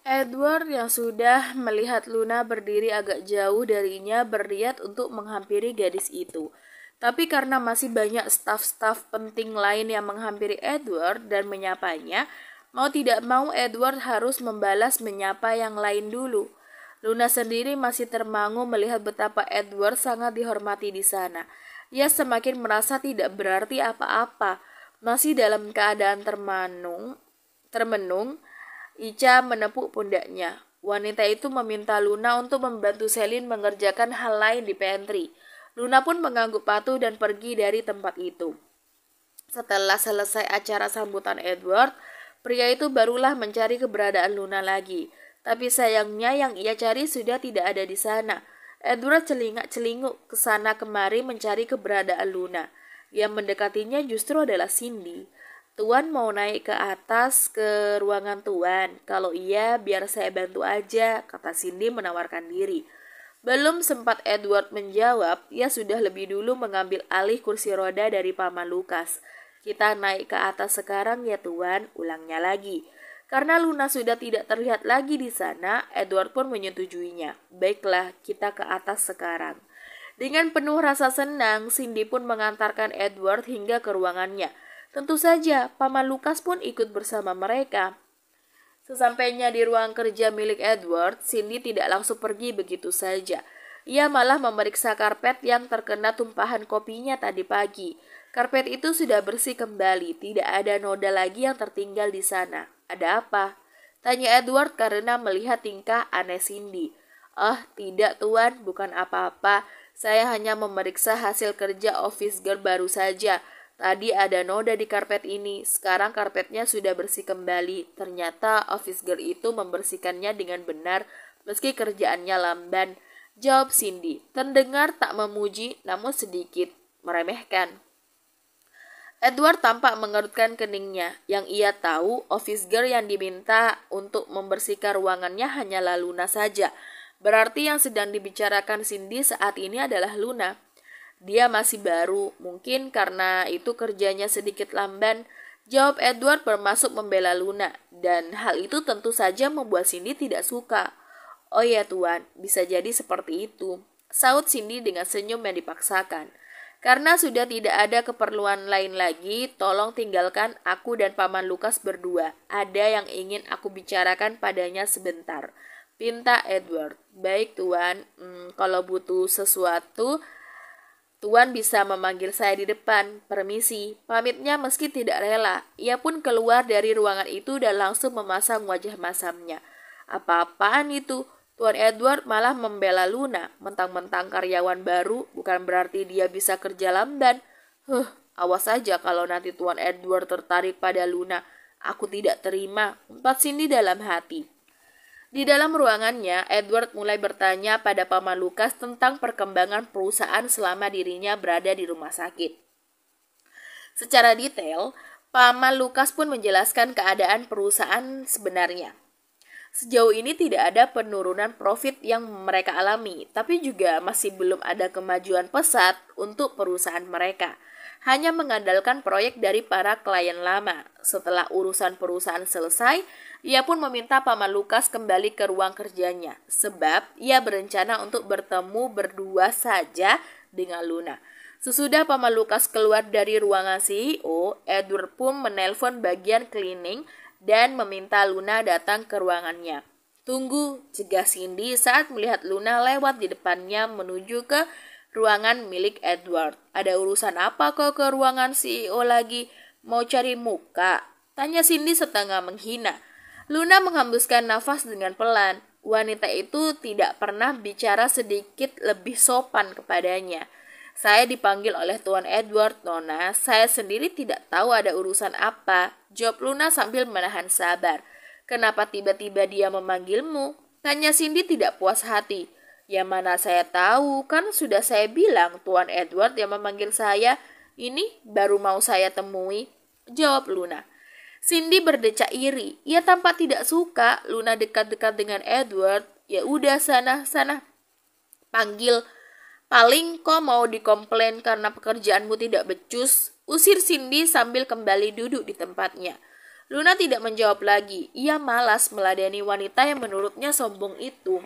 Edward yang sudah melihat Luna berdiri agak jauh darinya berniat untuk menghampiri gadis itu. Tapi karena masih banyak staf-staf penting lain yang menghampiri Edward dan menyapanya, mau tidak mau Edward harus membalas menyapa yang lain dulu. Luna sendiri masih termangu melihat betapa Edward sangat dihormati di sana. Ia semakin merasa tidak berarti apa-apa. Masih dalam keadaan termenung, Ica menepuk pundaknya. Wanita itu meminta Luna untuk membantu Selin mengerjakan hal lain di pantry. Luna pun mengangguk patuh dan pergi dari tempat itu. Setelah selesai acara sambutan Edward, pria itu barulah mencari keberadaan Luna lagi. Tapi sayangnya yang ia cari sudah tidak ada di sana. Edward celingak-celinguk ke sana kemari mencari keberadaan Luna. Yang mendekatinya justru adalah Cindy. Tuan mau naik ke atas ke ruangan Tuan. Kalau iya biar saya bantu aja, kata Cindy menawarkan diri. Belum sempat Edward menjawab, ia sudah lebih dulu mengambil alih kursi roda dari Paman Lukas. Kita naik ke atas sekarang ya Tuan, ulangnya lagi. Karena Luna sudah tidak terlihat lagi di sana, Edward pun menyetujuinya. Baiklah, kita ke atas sekarang. Dengan penuh rasa senang, Cindy pun mengantarkan Edward hingga ke ruangannya. Tentu saja, Paman Lukas pun ikut bersama mereka. Sesampainya di ruang kerja milik Edward, Cindy tidak langsung pergi begitu saja. Ia malah memeriksa karpet yang terkena tumpahan kopinya tadi pagi. Karpet itu sudah bersih kembali, tidak ada noda lagi yang tertinggal di sana. Ada apa? Tanya Edward karena melihat tingkah aneh Cindy. Oh, tidak Tuan, bukan apa-apa. Saya hanya memeriksa hasil kerja office girl baru saja. Tadi ada noda di karpet ini, sekarang karpetnya sudah bersih kembali. Ternyata office girl itu membersihkannya dengan benar meski kerjaannya lamban. Jawab Cindy, terdengar tak memuji namun sedikit meremehkan. Edward tampak mengerutkan keningnya. Yang ia tahu, office girl yang diminta untuk membersihkan ruangannya hanyalah Luna saja. Berarti yang sedang dibicarakan Cindy saat ini adalah Luna. Dia masih baru, mungkin karena itu kerjanya sedikit lamban. Jawab Edward bermaksud membela Luna, dan hal itu tentu saja membuat Cindy tidak suka. Oh ya Tuan, bisa jadi seperti itu, saut Cindy dengan senyum yang dipaksakan. Karena sudah tidak ada keperluan lain lagi, tolong tinggalkan aku dan Paman Lukas berdua. Ada yang ingin aku bicarakan padanya sebentar, pinta Edward. Baik Tuan, kalau butuh sesuatu, Tuan bisa memanggil saya di depan, permisi. Pamitnya meski tidak rela. Ia pun keluar dari ruangan itu dan langsung memasang wajah masamnya. Apa-apaan itu? Tuan Edward malah membela Luna. Mentang-mentang karyawan baru, bukan berarti dia bisa kerja lamban. Awas saja kalau nanti Tuan Edward tertarik pada Luna. Aku tidak terima, empat Cindy dalam hati. Di dalam ruangannya, Edward mulai bertanya pada Paman Lukas tentang perkembangan perusahaan selama dirinya berada di rumah sakit. Secara detail, Paman Lukas pun menjelaskan keadaan perusahaan sebenarnya. Sejauh ini tidak ada penurunan profit yang mereka alami, tapi juga masih belum ada kemajuan pesat untuk perusahaan mereka. Hanya mengandalkan proyek dari para klien lama. Setelah urusan perusahaan selesai, ia pun meminta Paman Lukas kembali ke ruang kerjanya, sebab ia berencana untuk bertemu berdua saja dengan Luna. Sesudah Paman Lukas keluar dari ruangan CEO, Edward pun menelpon bagian cleaning dan meminta Luna datang ke ruangannya. Tunggu, cegah Cindy saat melihat Luna lewat di depannya menuju ke ruangan milik Edward. Ada urusan apa kok ke ruangan CEO lagi? Mau cari muka? Tanya Cindy setengah menghina. Luna menghembuskan nafas dengan pelan. Wanita itu tidak pernah bicara sedikit lebih sopan kepadanya. Saya dipanggil oleh Tuan Edward, Nona. Saya sendiri tidak tahu ada urusan apa. Jawab Luna sambil menahan sabar. Kenapa tiba-tiba dia memanggilmu? Tanya Cindy tidak puas hati. Ya mana saya tahu, kan sudah saya bilang Tuan Edward yang memanggil saya. Ini baru mau saya temui. Jawab Luna. Cindy berdecak iri. Ia tampak tidak suka Luna dekat-dekat dengan Edward. Ya udah sana. Panggil. Paling kau mau dikomplain karena pekerjaanmu tidak becus. Usir Cindy sambil kembali duduk di tempatnya. Luna tidak menjawab lagi. Ia malas meladeni wanita yang menurutnya sombong itu.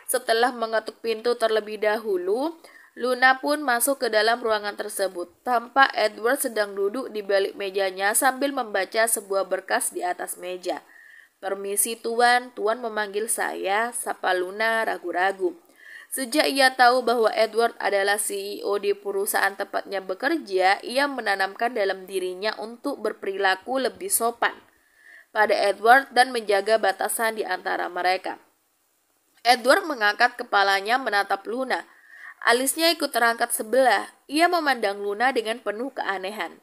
Setelah mengetuk pintu terlebih dahulu, Luna pun masuk ke dalam ruangan tersebut. Tampak Edward sedang duduk di balik mejanya sambil membaca sebuah berkas di atas meja. "Permisi tuan, tuan memanggil saya," sapa Luna ragu-ragu. Sejak ia tahu bahwa Edward adalah CEO di perusahaan tempatnya bekerja, ia menanamkan dalam dirinya untuk berperilaku lebih sopan pada Edward dan menjaga batasan di antara mereka. Edward mengangkat kepalanya menatap Luna. Alisnya ikut terangkat sebelah. Ia memandang Luna dengan penuh keanehan.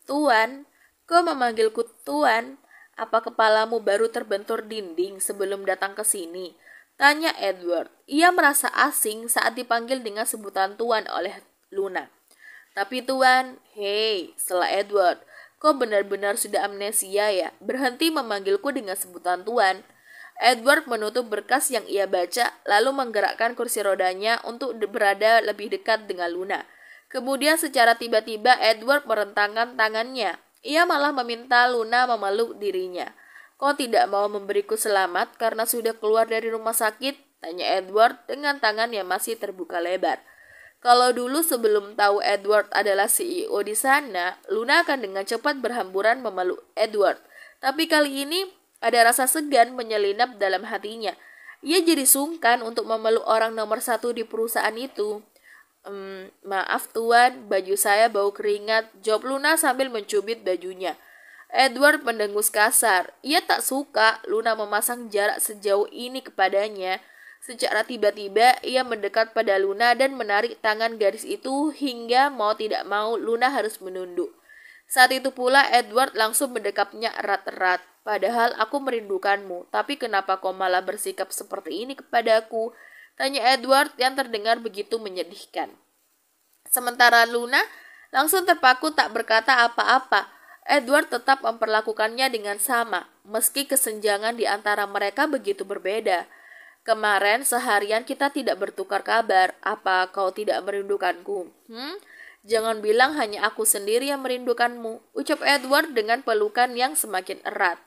"Tuan, kau memanggilku tuan? Apa kepalamu baru terbentur dinding sebelum datang ke sini?" tanya Edward. Ia merasa asing saat dipanggil dengan sebutan tuan oleh Luna. "Tapi tuan," "Hei," sela Edward, "kau benar-benar sudah amnesia ya? Berhenti memanggilku dengan sebutan tuan." Edward menutup berkas yang ia baca, lalu menggerakkan kursi rodanya untuk berada lebih dekat dengan Luna. Kemudian secara tiba-tiba Edward merentangkan tangannya. Ia malah meminta Luna memeluk dirinya. "Kau tidak mau memberiku selamat karena sudah keluar dari rumah sakit?" tanya Edward dengan tangan yang masih terbuka lebar. Kalau dulu sebelum tahu Edward adalah CEO di sana, Luna akan dengan cepat berhamburan memeluk Edward. Tapi kali ini ada rasa segan menyelinap dalam hatinya. Ia jadi sungkan untuk memeluk orang nomor 1 di perusahaan itu. Maaf tuan, baju saya bau keringat," jawab Luna sambil mencubit bajunya. Edward mendengus kasar. Ia tak suka Luna memasang jarak sejauh ini kepadanya. Secara tiba-tiba ia mendekat pada Luna dan menarik tangan gadis itu hingga mau tidak mau Luna harus menunduk. Saat itu pula Edward langsung mendekapnya erat-erat. "Padahal aku merindukanmu, tapi kenapa kau malah bersikap seperti ini kepadaku?" tanya Edward yang terdengar begitu menyedihkan. Sementara Luna langsung terpaku tak berkata apa-apa. Edward tetap memperlakukannya dengan sama, meski kesenjangan di antara mereka begitu berbeda. "Kemarin seharian kita tidak bertukar kabar. Apa kau tidak merindukanku? Jangan bilang hanya aku sendiri yang merindukanmu," ucap Edward dengan pelukan yang semakin erat.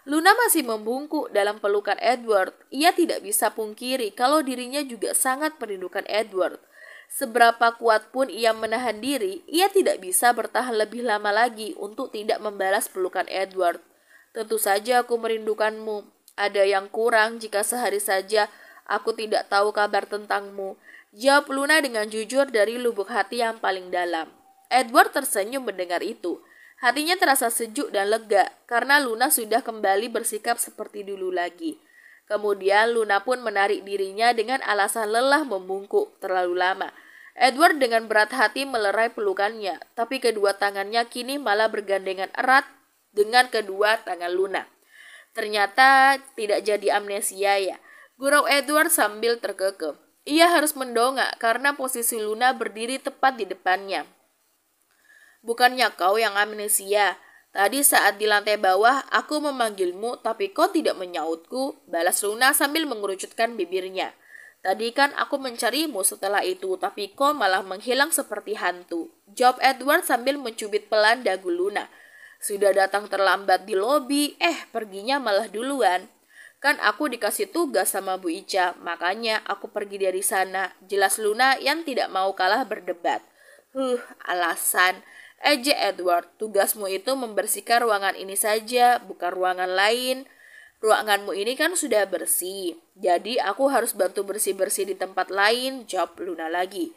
Luna masih membungkuk dalam pelukan Edward. Ia tidak bisa pungkiri kalau dirinya juga sangat merindukan Edward. Seberapa kuat pun ia menahan diri, ia tidak bisa bertahan lebih lama lagi untuk tidak membalas pelukan Edward. "Tentu saja aku merindukanmu. Ada yang kurang jika sehari saja aku tidak tahu kabar tentangmu," jawab Luna dengan jujur dari lubuk hati yang paling dalam. Edward tersenyum mendengar itu. Hatinya terasa sejuk dan lega karena Luna sudah kembali bersikap seperti dulu lagi. Kemudian Luna pun menarik dirinya dengan alasan lelah membungkuk terlalu lama. Edward dengan berat hati melerai pelukannya, tapi kedua tangannya kini malah bergandengan erat dengan kedua tangan Luna. "Ternyata tidak jadi amnesia ya," gurau Edward sambil terkekeh. Ia harus mendongak karena posisi Luna berdiri tepat di depannya. "Bukannya kau yang amnesia? Tadi saat di lantai bawah aku memanggilmu tapi kau tidak menyautku," balas Luna sambil mengerucutkan bibirnya. "Tadi kan aku mencarimu setelah itu tapi kau malah menghilang seperti hantu," jawab Edward sambil mencubit pelan dagu Luna. "Sudah datang terlambat di lobi, perginya malah duluan. Kan aku dikasih tugas sama Bu Ica, makanya aku pergi dari sana," jelas Luna yang tidak mau kalah berdebat. Alasan," ejek Edward. "Tugasmu itu membersihkan ruangan ini saja, bukan ruangan lain. Ruanganmu ini kan sudah bersih, jadi aku harus bantu bersih-bersih di tempat lain," jawab Luna lagi.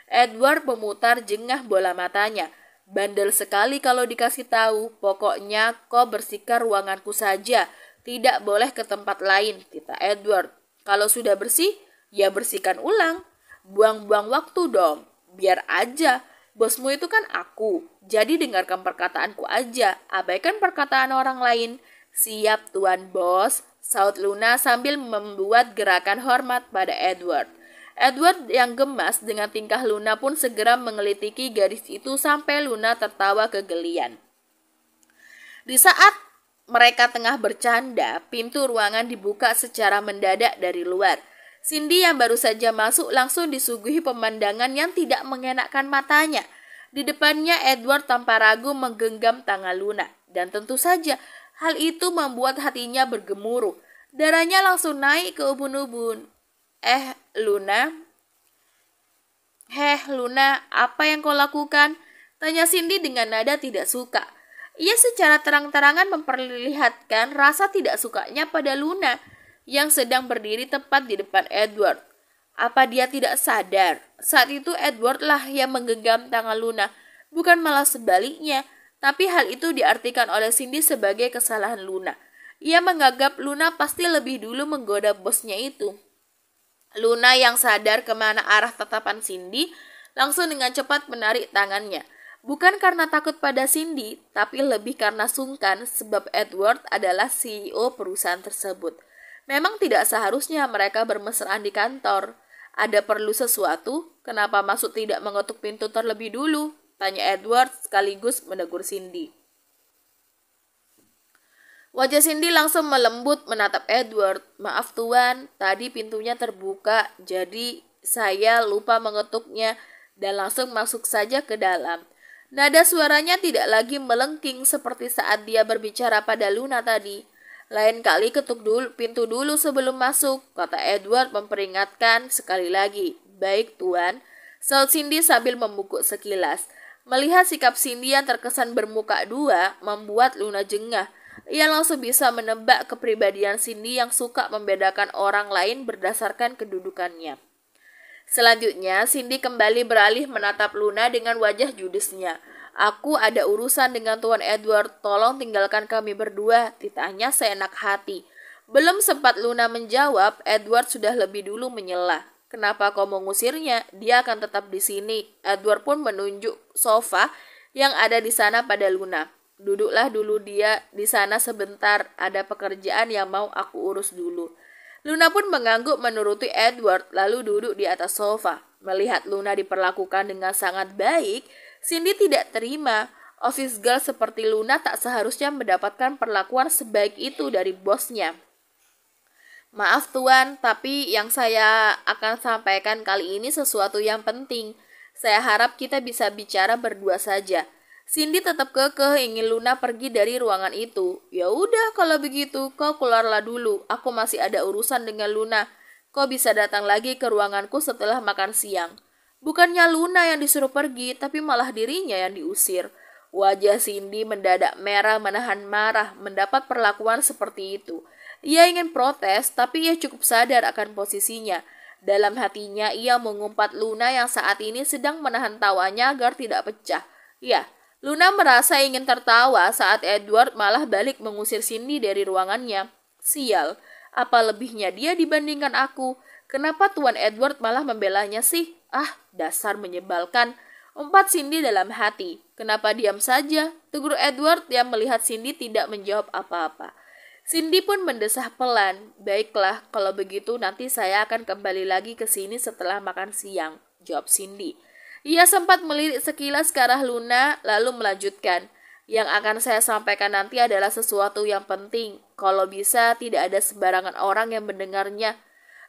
Edward memutar jengah bola matanya. "Bandel sekali kalau dikasih tahu. Pokoknya kau bersihkan ruanganku saja, tidak boleh ke tempat lain," tita Edward. "Kalau sudah bersih, ya bersihkan ulang. Buang-buang waktu dong. Biar aja. Bosmu itu kan aku, jadi dengarkan perkataanku aja, abaikan perkataan orang lain." "Siap Tuan Bos," saut Luna sambil membuat gerakan hormat pada Edward. Edward yang gemas dengan tingkah Luna pun segera mengelitiki gadis itu sampai Luna tertawa kegelian. Di saat mereka tengah bercanda, pintu ruangan dibuka secara mendadak dari luar. Cindy yang baru saja masuk langsung disuguhi pemandangan yang tidak mengenakkan matanya. Di depannya Edward tanpa ragu menggenggam tangan Luna. Dan tentu saja Hal itu membuat hatinya bergemuruh. Darahnya langsung naik ke ubun-ubun. Luna, Luna, apa yang kau lakukan? Tanya Cindy dengan nada tidak suka. Ia secara terang-terangan memperlihatkan rasa tidak sukanya pada Luna yang sedang berdiri tepat di depan Edward. Apa dia tidak sadar? Saat itu Edward lah yang menggenggam tangan Luna, bukan malah sebaliknya. Tapi hal itu diartikan oleh Cindy sebagai kesalahan Luna. Ia menganggap Luna pasti lebih dulu menggoda bosnya itu. Luna yang sadar kemana arah tatapan Cindy, langsung dengan cepat menarik tangannya. Bukan karena takut pada Cindy, tapi lebih karena sungkan sebab Edward adalah CEO perusahaan tersebut. Memang tidak seharusnya mereka bermesraan di kantor. Ada perlu sesuatu? Kenapa Masuk tidak mengetuk pintu terlebih dulu? Tanya Edward sekaligus menegur Cindy. Wajah Cindy langsung melembut menatap Edward. Maaf tuan, tadi pintunya terbuka, jadi saya lupa mengetuknya dan langsung masuk saja ke dalam. Nada suaranya tidak lagi melengking seperti saat dia berbicara pada Luna tadi. Lain kali ketuk pintu dulu sebelum masuk, kata Edward memperingatkan sekali lagi. Baik tuan, saut Cindy sambil membungkuk sekilas. Melihat sikap Cindy yang terkesan bermuka dua, membuat Luna jengah. Ia langsung bisa menebak kepribadian Cindy yang suka membedakan orang lain berdasarkan kedudukannya. Selanjutnya, Cindy kembali beralih menatap Luna dengan wajah judesnya. Aku ada urusan dengan Tuan Edward, tolong tinggalkan kami berdua, titahnya seenak hati. Belum sempat Luna menjawab, Edward sudah lebih dulu menyela. Kenapa kau mengusirnya? Dia akan tetap di sini. Edward pun menunjuk sofa yang ada di sana pada Luna. Duduklah dulu dia di sana sebentar, ada pekerjaan yang mau aku urus dulu. Luna pun mengangguk menuruti Edward lalu duduk di atas sofa. Melihat Luna diperlakukan dengan sangat baik, Cindy tidak terima. Office girl seperti Luna tak seharusnya mendapatkan perlakuan sebaik itu dari bosnya. Maaf tuan, tapi yang saya akan sampaikan kali ini sesuatu yang penting. Saya harap kita bisa bicara berdua saja. Cindy tetap kekeh ingin Luna pergi dari ruangan itu. Ya udah kalau begitu, kau keluarlah dulu. Aku masih ada urusan dengan Luna. Kau bisa datang lagi ke ruanganku setelah makan siang. Bukannya Luna yang disuruh pergi, tapi malah dirinya yang diusir. Wajah Cindy mendadak merah menahan marah mendapat perlakuan seperti itu. Ia ingin protes, tapi ia cukup sadar akan posisinya. Dalam hatinya ia mengumpat Luna yang saat ini sedang menahan tawanya agar tidak pecah. Ya, Luna merasa ingin tertawa saat Edward malah balik mengusir Cindy dari ruangannya. Sial, apa lebihnya dia dibandingkan aku? Kenapa Tuan Edward malah membelanya sih? Dasar menyebalkan. Umpat Cindy dalam hati. Kenapa diam saja? Tegur Edward yang melihat Cindy tidak menjawab apa-apa. Cindy pun mendesah pelan. Baiklah, kalau begitu nanti saya akan kembali lagi ke sini setelah makan siang, jawab Cindy. Ia sempat melirik sekilas ke arah Luna, lalu melanjutkan. Yang akan saya sampaikan nanti adalah sesuatu yang penting. Kalau bisa, tidak ada sembarangan orang yang mendengarnya.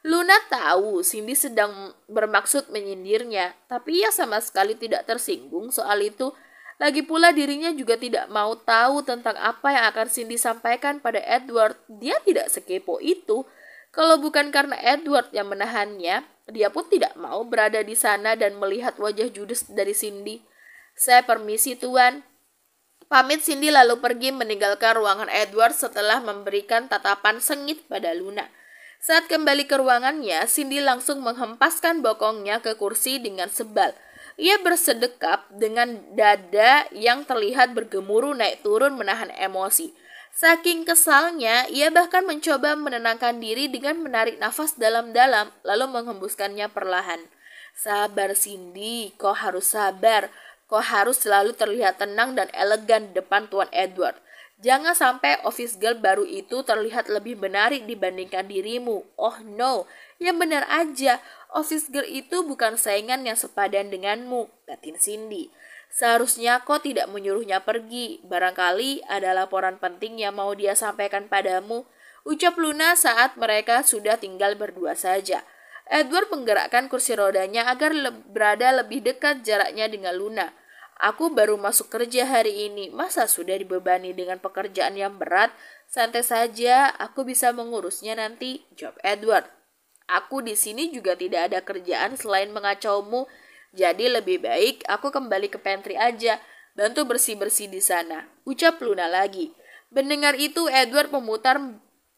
Luna tahu Cindy sedang bermaksud menyindirnya, tapi ia sama sekali tidak tersinggung soal itu. Lagi pula dirinya juga tidak mau tahu tentang apa yang akan Cindy sampaikan pada Edward. Dia tidak sekepo itu. Kalau bukan karena Edward yang menahannya, dia pun tidak mau berada di sana dan melihat wajah judes dari Cindy. Saya permisi tuan. Pamit Cindy lalu pergi meninggalkan ruangan Edward setelah memberikan tatapan sengit pada Luna. Saat kembali ke ruangannya, Cindy langsung menghempaskan bokongnya ke kursi dengan sebal. Ia bersedekap dengan dada yang terlihat bergemuruh naik turun menahan emosi. Saking kesalnya, ia bahkan mencoba menenangkan diri dengan menarik nafas dalam-dalam, lalu menghembuskannya perlahan. Sabar Cindy, kau harus sabar. Kau harus selalu terlihat tenang dan elegan di depan Tuan Edward. Jangan sampai office girl baru itu terlihat lebih menarik dibandingkan dirimu. Oh no, yang benar aja, office girl itu bukan saingan yang sepadan denganmu, batin Cindy. Seharusnya kau tidak menyuruhnya pergi. Barangkali ada laporan penting yang mau dia sampaikan padamu, ucap Luna saat mereka sudah tinggal berdua saja. Edward menggerakkan kursi rodanya agar berada lebih dekat jaraknya dengan Luna. Aku baru masuk kerja hari ini, masa sudah dibebani dengan pekerjaan yang berat? Santai saja, aku bisa mengurusnya nanti, jawab Edward. Aku di sini juga tidak ada kerjaan selain mengacaumu, jadi lebih baik aku kembali ke pantry aja, bantu bersih-bersih di sana, ucap Luna lagi. Mendengar itu, Edward memutar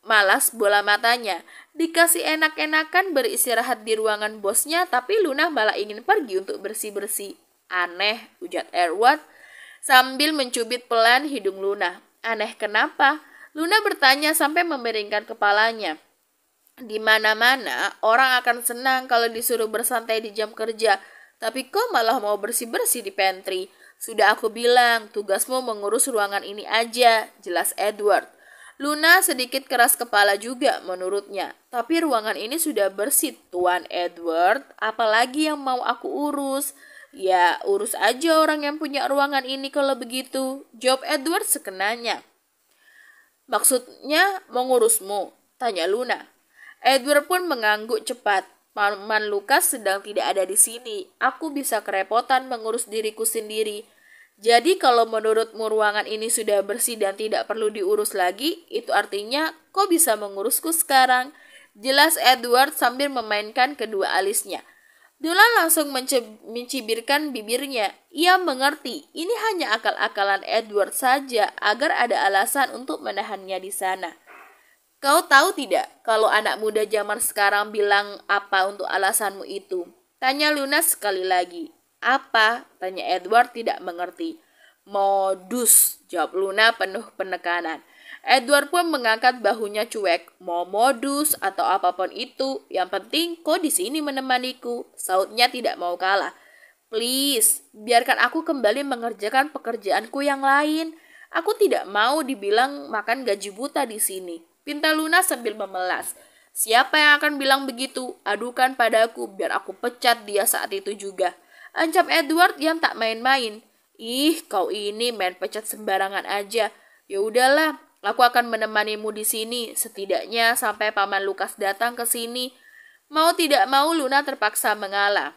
malas bola matanya. Dikasih enak-enakan beristirahat di ruangan bosnya, tapi Luna malah ingin pergi untuk bersih-bersih. Aneh, ujar Edward sambil mencubit pelan hidung Luna. Aneh kenapa? Luna bertanya sampai memiringkan kepalanya. Di mana-mana orang akan senang kalau disuruh bersantai di jam kerja, tapi kau malah mau bersih-bersih di pantry. Sudah aku bilang, tugasmu mengurus ruangan ini aja, jelas Edward. Luna sedikit keras kepala juga menurutnya. Tapi ruangan ini sudah bersih, Tuan Edward. Apalagi yang mau aku urus? Ya, urus aja orang yang punya ruangan ini kalau begitu, jawab Edward sekenanya. Maksudnya mengurusmu? Tanya Luna. Edward pun mengangguk cepat. Paman Lukas sedang tidak ada di sini. Aku bisa kerepotan mengurus diriku sendiri. Jadi kalau menurutmu ruangan ini sudah bersih dan tidak perlu diurus lagi, itu artinya kau bisa mengurusku sekarang, jelas Edward sambil memainkan kedua alisnya. Dylan langsung mencibirkan bibirnya. Ia mengerti, ini hanya akal-akalan Edward saja agar ada alasan untuk menahannya di sana. Kau tahu tidak kalau anak muda zaman sekarang bilang apa untuk alasanmu itu? Tanya Luna sekali lagi. Apa? Tanya Edward tidak mengerti. Modus, jawab Luna penuh penekanan. Edward pun mengangkat bahunya cuek. Mau modus atau apapun itu, yang penting kau di sini menemaniku, sautnya tidak mau kalah. Please, biarkan aku kembali mengerjakan pekerjaanku yang lain. Aku tidak mau dibilang makan gaji buta di sini, pinta Luna sambil memelas. Siapa yang akan bilang begitu? Adukan padaku biar aku pecat dia saat itu juga, ancam Edward yang tak main-main. Ih, kau ini main pecat sembarangan aja. Ya udahlah, aku akan menemanimu di sini, setidaknya sampai Paman Lukas datang ke sini. Mau tidak mau Luna terpaksa mengalah.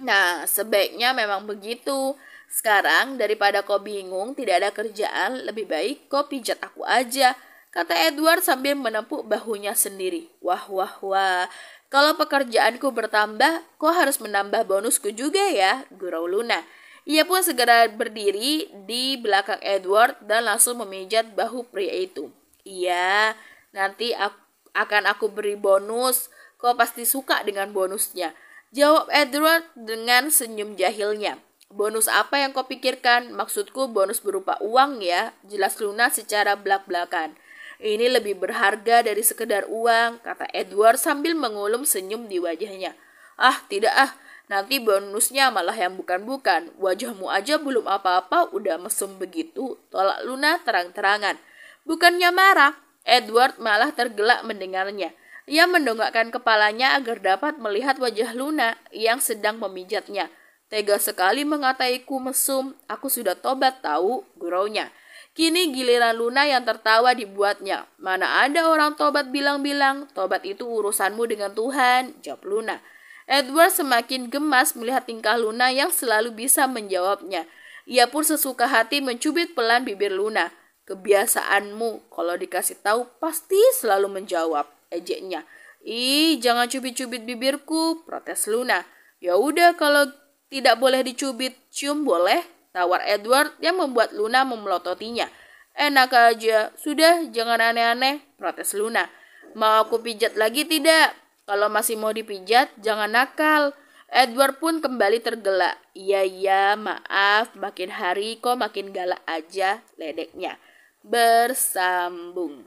Nah, sebaiknya memang begitu. Sekarang daripada kau bingung tidak ada kerjaan, lebih baik kau pijat aku aja, kata Edward sambil menepuk bahunya sendiri. Wah, wah, wah. Kalau pekerjaanku bertambah, kau harus menambah bonusku juga ya, gurau Luna. Ia pun segera berdiri di belakang Edward dan langsung memijat bahu pria itu. Iya, nanti akan aku beri bonus. Kau pasti suka dengan bonusnya, jawab Edward dengan senyum jahilnya. Bonus apa yang kau pikirkan? Maksudku bonus berupa uang ya, jelas Luna secara belak-belakan. Ini lebih berharga dari sekedar uang, kata Edward sambil mengulum senyum di wajahnya. Ah, tidak ah. Nanti bonusnya malah yang bukan-bukan. Wajahmu aja belum apa-apa udah mesum begitu, tolak Luna terang-terangan. Bukannya marah, Edward malah tergelak mendengarnya. Ia mendongakkan kepalanya agar dapat melihat wajah Luna yang sedang memijatnya. Tega sekali mengataiku mesum, aku sudah tobat tahu, guraunya. Kini giliran Luna yang tertawa dibuatnya. Mana ada orang tobat bilang-bilang, tobat itu urusanmu dengan Tuhan, jawab Luna. Edward semakin gemas melihat tingkah Luna yang selalu bisa menjawabnya. Ia pun sesuka hati mencubit pelan bibir Luna. Kebiasaanmu, kalau dikasih tahu pasti selalu menjawab, ejeknya. Ih, jangan cubit-cubit bibirku, protes Luna. Ya udah kalau tidak boleh dicubit, cium boleh, tawar Edward yang membuat Luna memelototinya. Enak aja, sudah jangan aneh-aneh, protes Luna. Mau aku pijat lagi tidak? Kalau masih mau dipijat, jangan nakal. Edward pun kembali tergelak. Iya, maaf, makin hari kok makin galak aja, ledeknya. Bersambung.